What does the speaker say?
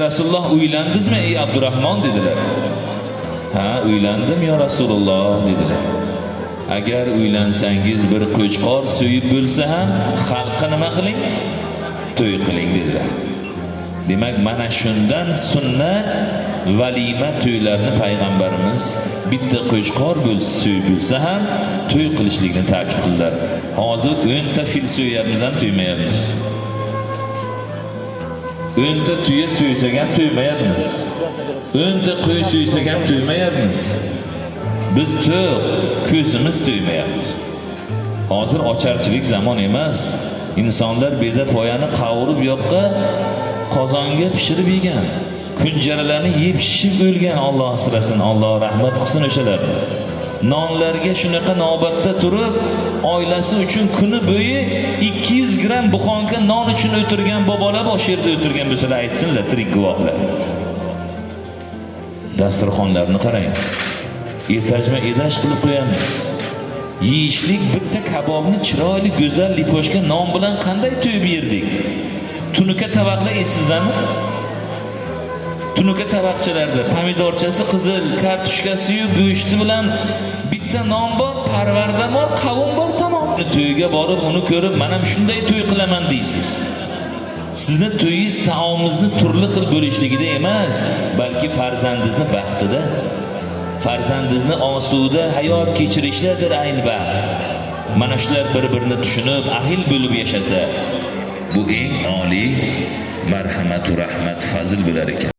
Rasululloh uylandingizmi ey Abdurrahmon dedilar. Ha, uylandim ya Rasululloh dedilar. Agar uylansangiz bir qo'chqor so'yib bo'lsa ham xalqqa nima qiling? To'y qiling dedilar. Demak, mana shundan sunnat valima to'ylarni payg'ambarimiz bitta qo'chqor so'yib bo'lsa ham to'y qilishlikni ta'kid qildilar. Hozir 10 ta fil so'yamiz ham to'ymayapmiz. 10 ta tuya so'ysak ham to'ymayapmiz. 10 ta qo'y so'ysak ham to'ymayapmiz. Biz ko'zimiz to'ymayapti. Hozir ocharchilik zamon emas. İnsanlar beda poyani qavurib yoqqa qozonga pishirib yegan. Kunjaralarni yeb shishib o'lgan. Alloh asrasin, Alloh rahmat qilsin o'shalarni. Nonlarga shunaqa navbatda turib, oilasi uchun kuni bo'yi 200 gram buxonka non uchun o'tirgan bobolar bosh yerda o'tirgan bo'lsalar aytsinlar, tirik guvohlar. Dasturxonlarni qarang. Etajma-etash qilib qo'yamiz. Yeyishlik bitta kabobni chiroyli go'zal liposhka non bilan qanday to'yib yerdik? Tunuka tabaqlar esizdami? Tunuka tabaqchalarda pomidorchasi qizil, kartushkasi-yu go'shti bilan bitta non bor, parvarda bor, qavun bor, tamom. To'yga borib uni ko'rib, "Men ham shunday to'y qilaman" deysiz. Sizni to'yingiz taomingizni turli xil bo'lishligida emas, balki farzandingizni baxtida, farzandingizni osuda hayot kechirishlardir ayni baxt. Mana shular bir-birini tushunib, ahil bo'lib yashasa, bu eng oliy marhamat va rahmat, fazil bo'lar ekan.